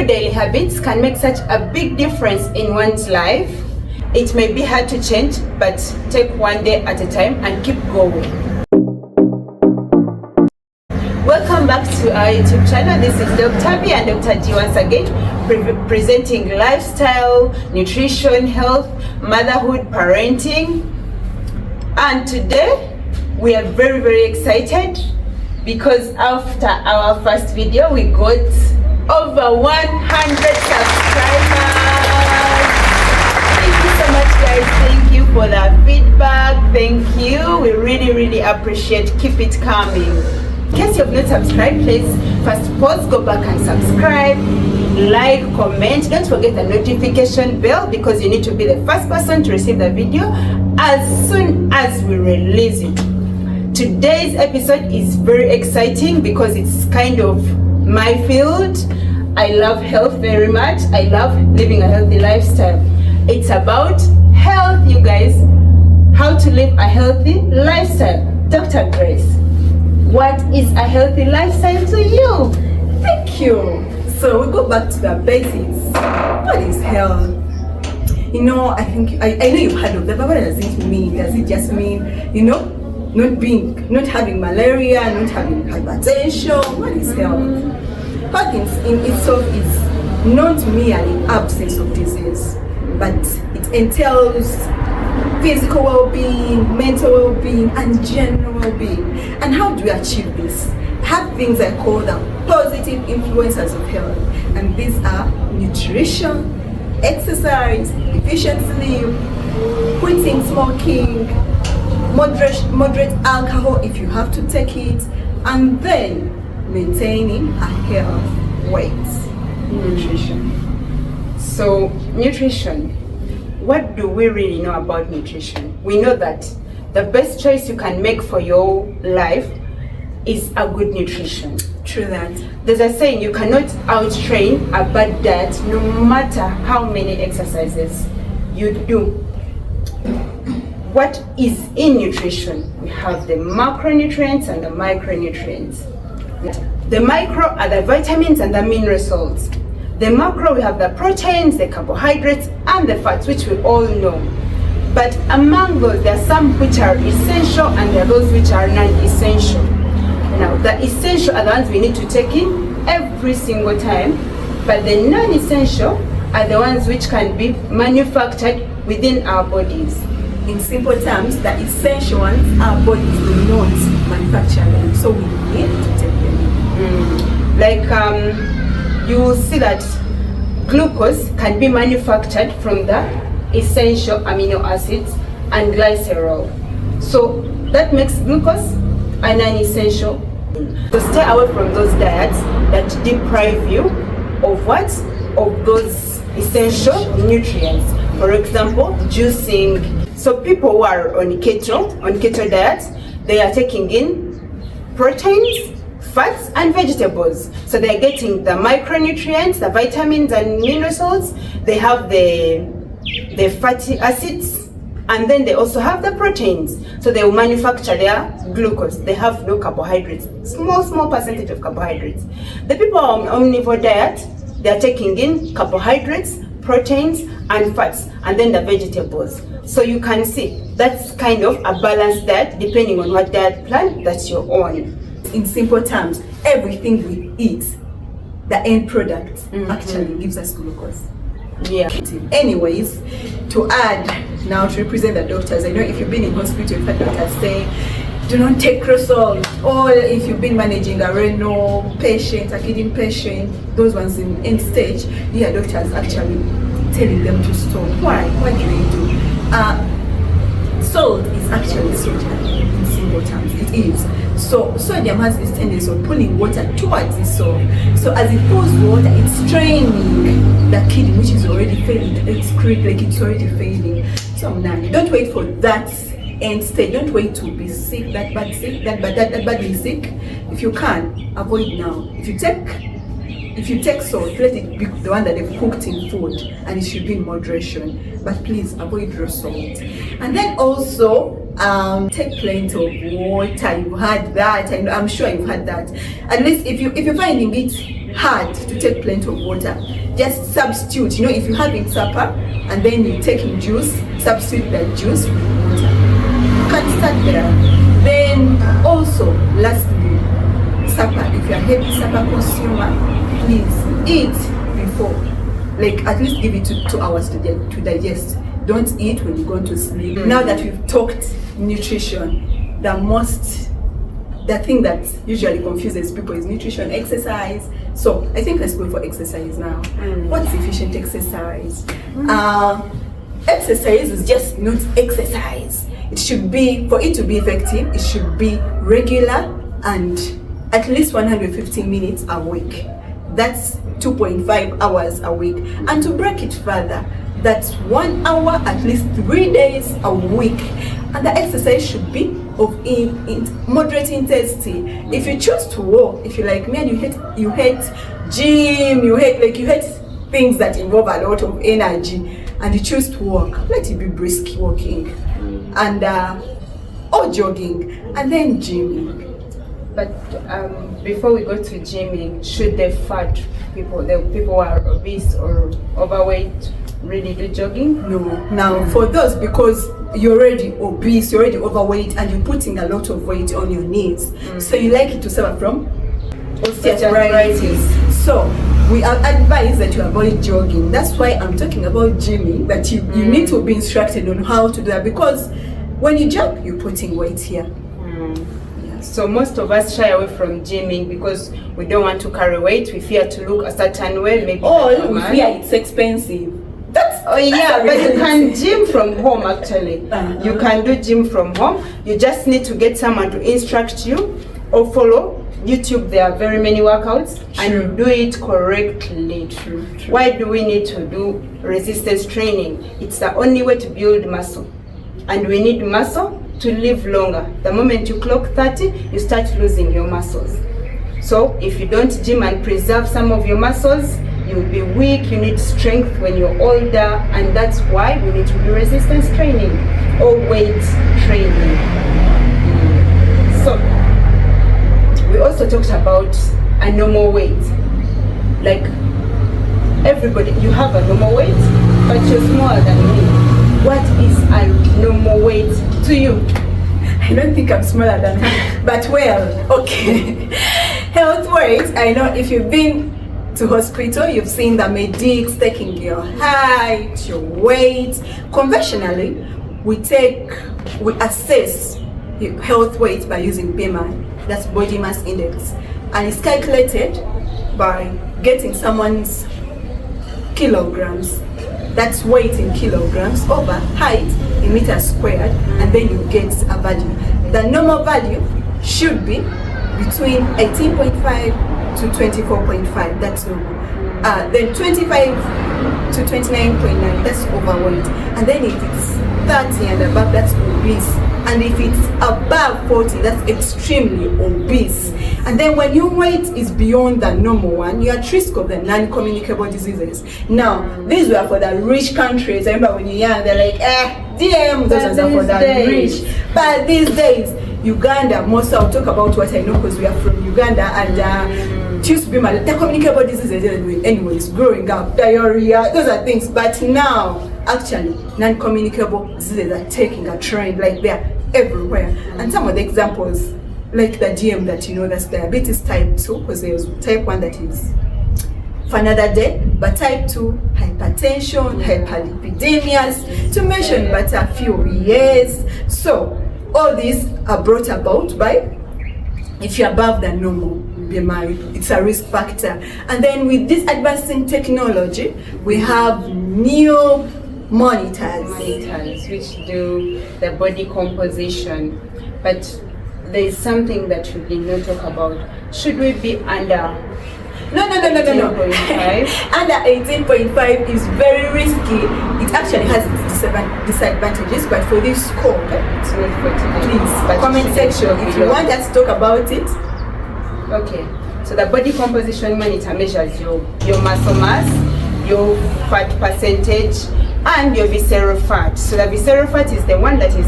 Good daily habits can make such a big difference in one's life. It may be hard to change, but take one day at a time and keep going. Welcome back to our YouTube channel. This is Dr. B and Dr. G once again, presenting lifestyle, nutrition, health, motherhood, parenting. And today we are very excited because after our first video we got over 100 subscribers. Thank you so much, guys. Thank you for that feedback. Thank you. We really appreciate. Keep it coming. In case you have not subscribed, please first pause, go back and subscribe, like, comment. Don't forget the notification bell because you need to be the first person to receive the video as soon as we release it. Today's episode is very exciting because it's kind of my field. I love health very much. I love living a healthy lifestyle. It's about health, you guys. How to live a healthy lifestyle. Dr. Grace, what is a healthy lifestyle to you? Thank you. So we go back to the basics. What is health? You know, I know you've heard of that, but what does it mean? Does it just mean, not having malaria, not having hypertension? What is health? Health in itself is not merely absence of disease, but it entails physical well-being, mental well-being, and general well-being. And how do we achieve this? I have things I call the positive influences of health, and these are nutrition, exercise, efficient sleep, quitting smoking, moderate alcohol if you have to take it, and then maintaining a healthy weight. Nutrition. So nutrition, what do we really know about nutrition? We know that the best choice you can make for your life is a good nutrition. True that. There's a saying, you cannot out-train a bad diet no matter how many exercises you do. What is in nutrition? We have the macronutrients and the micronutrients. The micro are the vitamins and the mineral salts. The macro, we have the proteins, the carbohydrates, and the fats, which we all know. But among those, there are some which are essential and there are those which are non-essential. Now, the essential are the ones we need to take in every single time, but the non-essential are the ones which can be manufactured within our bodies. In simple terms, the essential ones, our bodies do not manufacture them, so we need to take them. You will see that glucose can be manufactured from the essential amino acids and glycerol. So that makes glucose a non-essential. So stay away from those diets that deprive you of what? Of those essential nutrients. For example, juicing. So people who are on keto diets, they are taking in proteins, fats, and vegetables. So they're getting the micronutrients, the vitamins and mineral salts. They have the fatty acids, and then they also have the proteins. So they will manufacture their glucose. They have no carbohydrates, small percentage of carbohydrates. The people on omnivore diet, they're taking in carbohydrates, proteins, and fats, and then the vegetables. So you can see that's kind of a balanced diet depending on what diet plan that you're on. In simple terms, everything we eat, the end product actually gives us glucose. Yeah. Anyways, to add now to represent the doctors, I know if you've been in hospital, you've heard doctors say, do not take croissant, or if you've been managing a renal patient, a kidney patient, those ones in end stage, you hear doctors actually telling them to stop. Why? What do they do? Salt is actually sodium in simple terms. It is. So sodium has this tendency of pulling water towards the soul. So as it pulls water, it's straining the kidney, which is already failing. It's already failing. So now, don't wait for that end stage. Don't wait to be sick, that badly sick. If you can, avoid now. If you take salt, let it be the one that they've cooked in food, and it should be in moderation. But please avoid raw salt. And then also take plenty of water. You've had that, and I'm sure you've had that. At least if you're finding it hard to take plenty of water. Just substitute, if you're having supper and then you're taking juice, substitute that juice with water. You can start there. Then also, lastly, supper. If you're a heavy supper consumer, please eat before. Like at least give it 2 hours to digest. Don't eat when you're going to sleep. Now that we've talked nutrition, the thing that usually confuses people is nutrition, exercise. So I think let's go for exercise now. What's efficient exercise? Exercise is just not exercise. It should be, for it to be effective, it should be regular and at least 150 minutes a week. That's 2.5 hours a week. And to break it further, that's 1 hour at least 3 days a week. And the exercise should be of moderate intensity. If you choose to walk, if you're like me and you hate gym, you hate things that involve a lot of energy, and you choose to walk, let it be brisk walking and or jogging and then gymming. But before we go to gymming, should the people who are obese or overweight really do jogging? No. Now for those, because you're already obese, you're already overweight, and you're putting a lot of weight on your knees, so you like it to suffer from osteoarthritis. So we are advised that you avoid jogging. That's why I'm talking about gymming, that you need to be instructed on how to do that, because when you jump, you're putting weight here. So most of us shy away from gymming because we don't want to carry weight. We fear to look a certain way. Maybe we fear it's expensive. But you can gym from home actually. You can do gym from home. You just need to get someone to instruct you or follow YouTube. There are very many workouts. True. And you do it correctly. True. Why do we need to do resistance training? It's the only way to build muscle. And we need muscle to live longer. The moment you clock 30, you start losing your muscles. So if you don't gym and preserve some of your muscles, you'll be weak. You need strength when you're older, and that's why we need to do resistance training or weight training. So we also talked about a normal weight. Like everybody, you have a normal weight, but you're smaller than me. What is a normal weight to you? I don't think I'm smaller than her, but well, okay. Health weight, I know if you've been to hospital, you've seen the medics taking your height, your weight. Conventionally, we assess your health weight by using BMI, that's body mass index, and it's calculated by getting someone's kilograms. That's weight in kilograms over height in meters squared, and then you get a value. The normal value should be between 18.5 to 24.5. That's normal. Then 25 to 29.9. That's overweight. And then if it's 30 and above, that's obese. And if it's above 40, that's extremely obese. And then when your weight is beyond the normal one, you're at risk of the non-communicable diseases. Now, these were for the rich countries. I remember when you're young, they're like, DM, those are for the rich. But these days, Uganda, most I'll talk about what I know because we are from Uganda, and it used to be the communicable diseases anyways, growing up, diarrhea, those are things. But now, actually, non-communicable diseases are taking a trend, like they're everywhere. And some of the examples, like the GM that you know, that's diabetes type 2, because there's type 1 that is for another day, but type 2, hypertension, hyperlipidemias, to mention but a few. Yes. So all these are brought about by, if you're above the normal BMI, it's a risk factor. And then with this advancing technology, we have new monitors which do the body composition. But there is something that we did not talk about. Should we be under? No. 18.5? Under 18.5 is very risky. It actually has its disadvantages, but for this scope, it's not for today. Please, comment section if you want us to talk about it. Okay, so the body composition monitor measures your muscle mass, your fat percentage, and your visceral fat. So the visceral fat is the one that is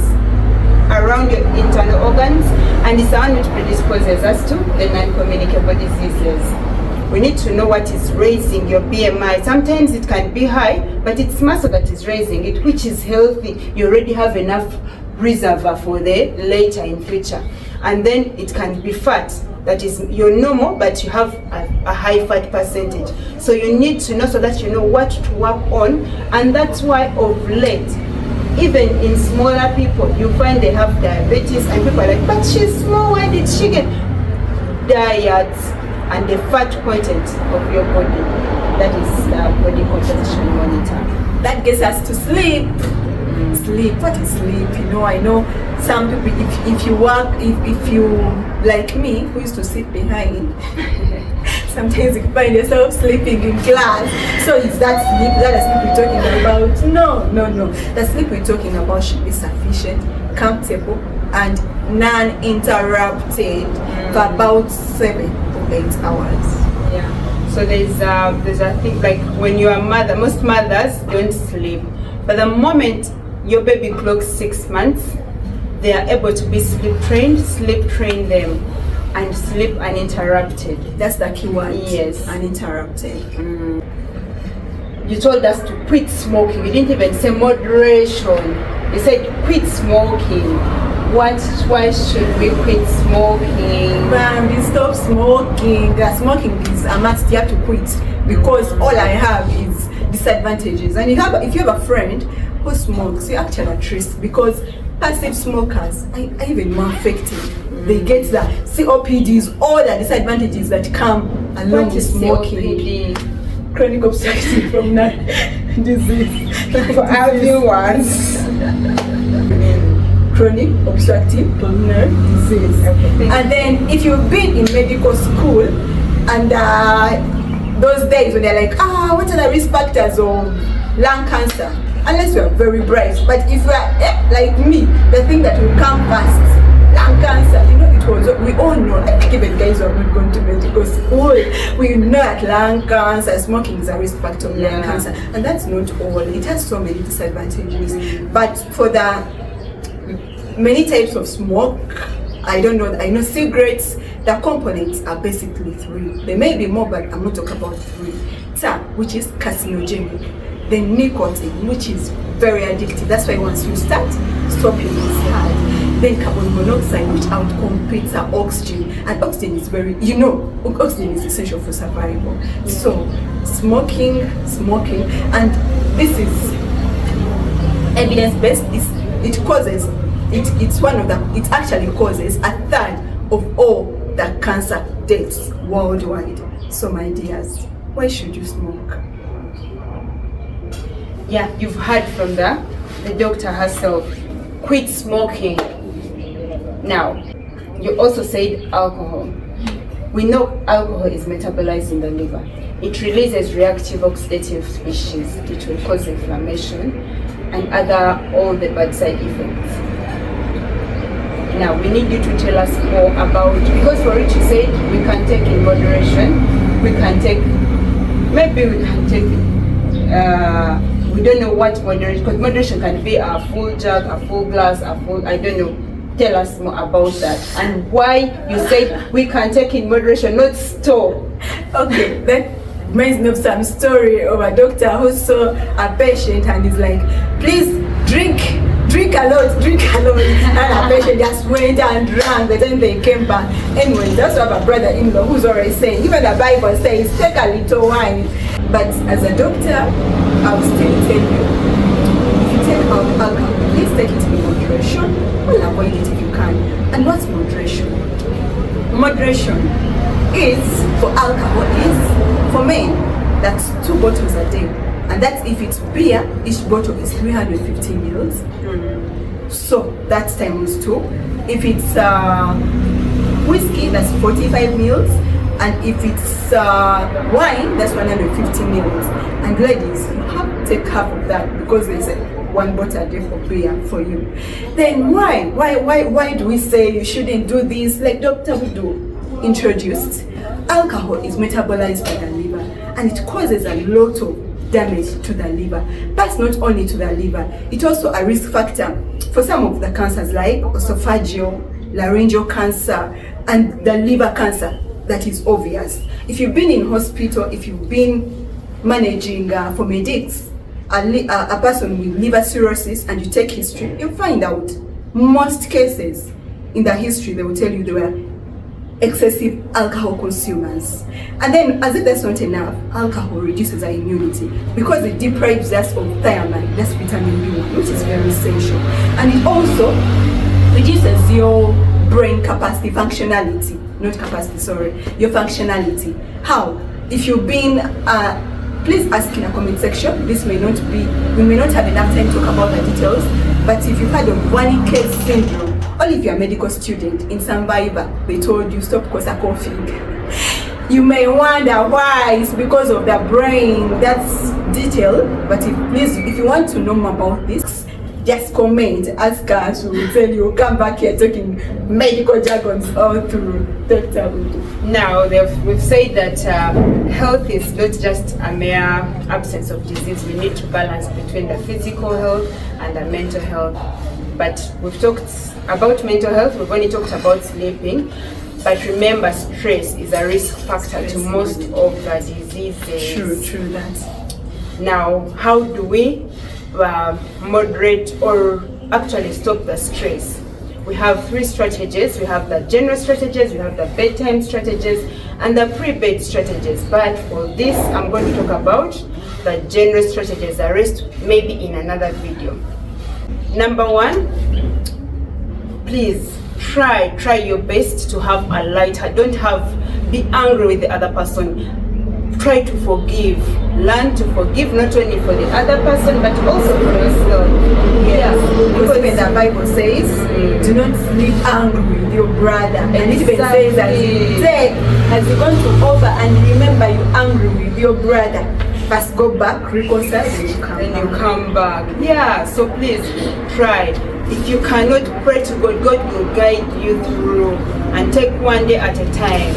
around your internal organs, and it's the one which predisposes us to the non-communicable diseases. we need to know what is raising your BMI. Sometimes it can be high, but it's muscle that is raising it, which is healthy. You already have enough reservoir for the later in future. And then it can be fat, that is you're normal, but you have a high fat percentage. So you need to know so that you know what to work on. And that's why of late, even in smaller people, you find they have diabetes, and people are like, but she's small, why did she get? Diet and the fat content of your body, that is body composition monitor. That gets us to sleep. Sleep, what is sleep? You know, I know some people, if you work, if you, like me, who used to sit behind, sometimes you find yourself sleeping in class. So is that sleep? Is that the sleep we're talking about? No. The sleep we're talking about should be sufficient, comfortable, and non-interrupted for about 7 to 8 hours. Yeah. So there's a thing, like when you're a mother, most mothers don't sleep. But the moment your baby clocks 6 months, they are able to be sleep train them, and sleep uninterrupted. That's the key word. Yes. Uninterrupted. You told us to quit smoking. You didn't even say moderation. You said quit smoking. Why should we quit smoking? Man, we stop smoking. Smoking is a must. You have to quit, because all I have is disadvantages. And if you have a friend who smokes, you actually at risk, because passive smokers are even more effective. They get the COPDs, all the disadvantages that come along with smoking. COPD? Chronic obstructive pulmonary disease. For our viewers. Chronic obstructive pulmonary disease. Okay. And then if you've been in medical school, and those days when they're like, what are the risk factors of lung cancer? Unless you are very bright. But if you are like me, the thing that will come first, lung cancer, you know, we all know. I think even guys who are not going to medical school, we know that lung cancer, smoking is a risk factor of lung cancer. And that's not all. It has so many disadvantages. But for the many types of smoke, I know cigarettes, the components are basically 3. There may be more, but I'm not talking about 3. Tar, which is carcinogenic. Then nicotine, which is very addictive. That's why once you start, stopping is hard. Then carbon monoxide, which outcompetes oxygen. And oxygen is oxygen is essential for survival. So smoking, and this is evidence-based. It actually causes 1/3 of all the cancer deaths worldwide. So my dears, why should you smoke? Yeah, you've heard from the doctor herself. Quit smoking. Now, you also said alcohol. We know alcohol is metabolized in the liver. It releases reactive oxidative species, which will cause inflammation and all the bad side effects. Now, we need you to tell us more about, because for it you said we can take in moderation, we don't know what moderation, because moderation can be a full jug, a full glass, I don't know. Tell us more about that, and why you said we can take in moderation, not store. Okay, that reminds me of some story of a doctor who saw a patient and he's like, please drink a lot, and a patient just went and drank. The time they came back, anyway, that's what a brother-in-law who's already saying, even the Bible says, take a little wine. But as a doctor, I'll still tell you, if you take alcohol, please take it in moderation. Well, avoid it if you can. And what's moderation? Moderation for alcohol is, for men, that's 2 bottles a day. And that's if it's beer, each bottle is 350 mils. So that's times 2. If it's whiskey, that's 45 mils. And if it's wine, that's 150 mils. And ladies, you have to take half of that, because there's 1 bottle a day for beer for you. Then why do we say you shouldn't do this? Like Dr. Wudu introduced, alcohol is metabolized by the liver, and it causes a lot of damage to the liver. But not only to the liver, it's also a risk factor for some of the cancers like esophageal, laryngeal cancer, and the liver cancer. that is obvious. If you've been in hospital, if you've been managing for medics, a person with liver cirrhosis, and you take history, you'll find out most cases in the history, they will tell you they were excessive alcohol consumers. And then, as if that's not enough, alcohol reduces our immunity because it deprives us of thiamine, that's vitamin B1, which is very essential. And it also reduces your brain capacity, functionality, not capacity, sorry, your functionality. How? If you've been, please ask in a comment section. This may not be, we may not have enough time to talk about the details, but if you've had of Wernicke's syndrome, or if you're a medical student in Survivor, they told you stop Korsakoff. You may wonder why. It's because of the brain. That's detailed, but if you want to know more about this, just comment, ask us, we will tell you. Come back here talking medical jargons all through Dr. Budu. Now, we've said that health is not just a mere absence of disease. We need to balance between the physical health and the mental health. But we've talked about mental health, we've only talked about sleeping. But remember, stress is a risk factor to most of the diseases. True that. Now, how do we moderate or actually stop the stress? We have 3 strategies. We have the general strategies, we have the bedtime strategies, and the pre-bed strategies. But for this, I'm going to talk about the general strategies. The rest maybe in another video. Number 1, please try your best to have a light heart. Don't be angry with the other person. Try to forgive. Learn to forgive not only for the other person but also for yourself. Yes, because when the Bible says, do not sleep angry with your brother. And it even says that as you're going to offer and remember you're angry with your brother, first go back, reconcile, and you come back. Yeah, so please try. If you cannot pray to God, God will guide you through, and take one day at a time.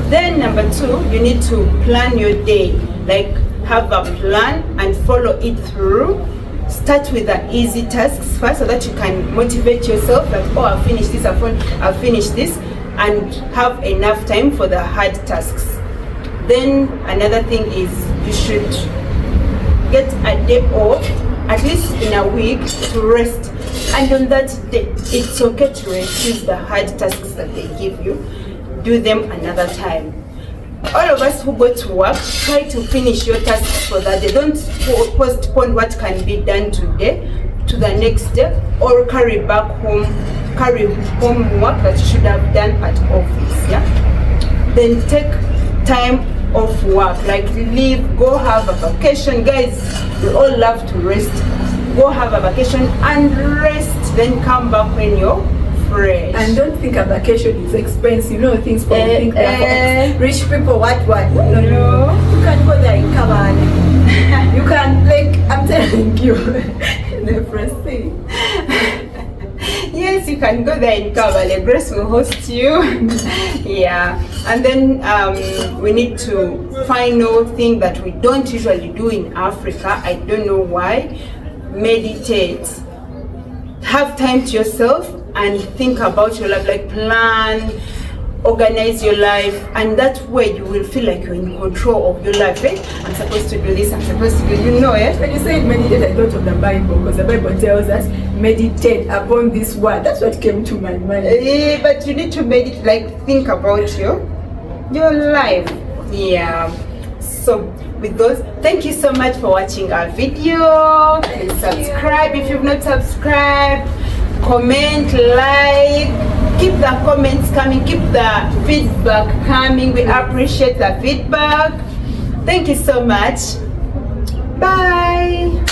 Then number 2, you need to plan your day. Like, have a plan and follow it through. Start with the easy tasks first so that you can motivate yourself that, oh, I'll finish this, I'll finish this, and have enough time for the hard tasks. Then another thing is you should get a day off, at least in a week, to rest. And on that day, it's okay to refuse the hard tasks that they give you. Do them another time. All of us who go to work, try to finish your tasks for that day. Don't postpone what can be done today to the next day, or carry home work that you should have done at office. Yeah. Then take time off work, like leave, go have a vacation. Guys, we all love to rest. Go have a vacation and rest, then come back when you're fresh. And don't think a vacation is expensive. You know, things people think that rich people what no. You can go there in Kabale. You can, like, I'm telling you, the first thing. Yes, you can go there in Kabale. Grace will host you. Yeah. And then we need to final thing that we don't usually do in Africa. I don't know why. Meditate. Have time to yourself and think about your life, like plan, organize your life, and that way you will feel like you're in control of your life. Eh? I'm supposed to do this, I'm supposed to do, When you said meditate, I thought of the Bible, because the Bible tells us meditate upon this word. That's what came to my mind. But you need to meditate, like think about your life. Yeah. So with those, thank you so much for watching our video. Please subscribe if you've not subscribed. Comment, like, keep the comments coming, keep the feedback coming. We appreciate the feedback. Thank you so much. Bye.